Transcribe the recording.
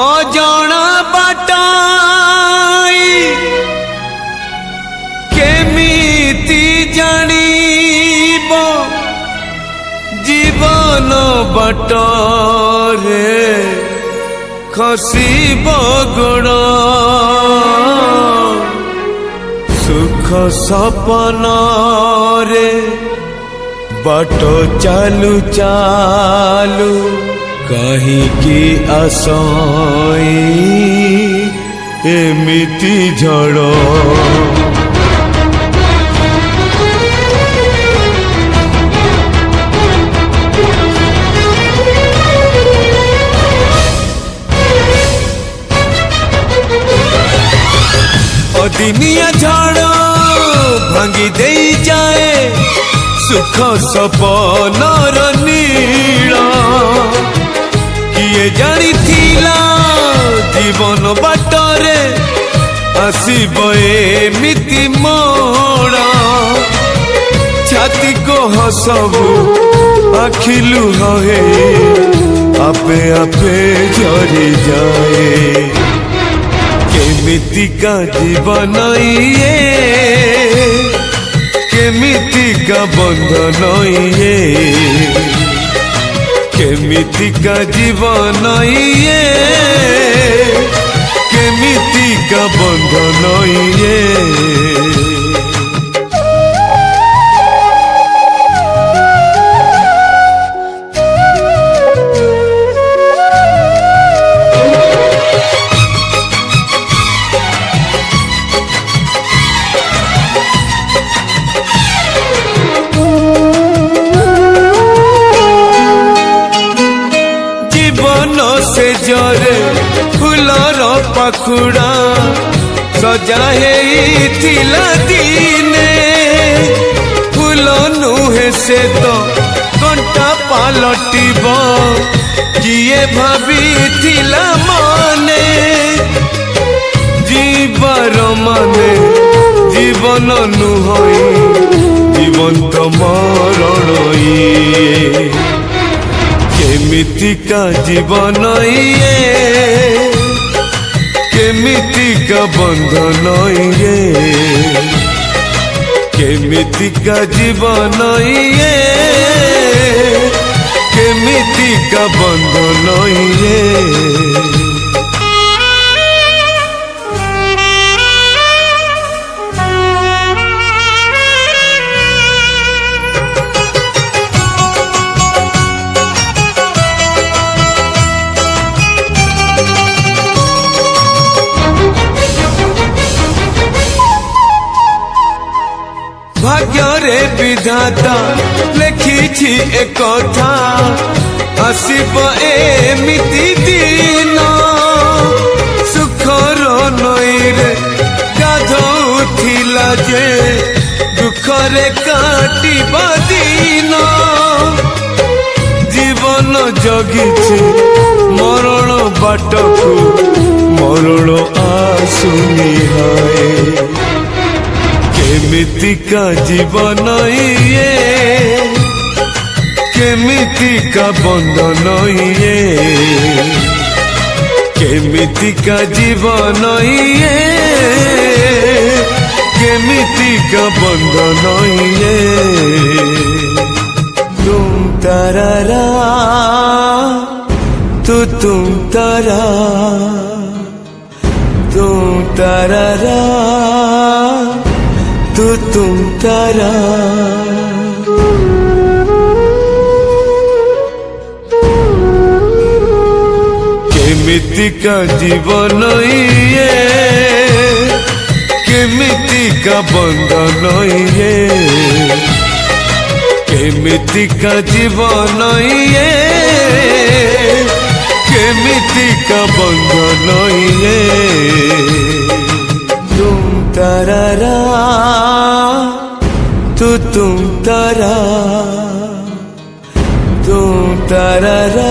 अजाणा बाटाई केमिति जानिब जीवन बाटरे खसिब गोड़ सुख सपन रे बाट चालू चालू कहीं की आशाई एमिति झड़ दिनिया झड़ भांगी दे जाए सुख सपन नीड़ा किए जानी थिला जीवन बाटरे आसीब एमिति मोड़ा छाती को हसबू आखिलु हे आपे आपे झरी जाए केमिति का जीवन ये केमिति का बंधन ये केमिति का जीवन ये केमिति का बंधन ये से जरे फुलर पाखुड़ा सजा हेइथिला दिने फूल नुहे से तो कंटा पालटिब किए भाबिथिला मने जीवार माने जीवन नुहई जीवन तो मरण ये केमिति का जीवन ये केमिति का बंधन ये केमिति का जीवन ये केमिति का बंधन ये भाग्य रे विधाता लिखी एक कथा आसिब एमिति दिन सुखर नई रे गाधौथिला जे दुखरे काटिब दिन जीवन जगिछे मरण बाटकू मरण आसुनी हाय केमिति का जीवन ये केमिति का बंधन ये केमिति का जीवन ये केमिति का बंधन ये तुम तारा तुम तारा तुम तारा केमिति का जीवन ये केमिति का बंधन ये केमिति का जीवन ये केमिति का बंधन ये तुम तारा तुम तारा तुम तारा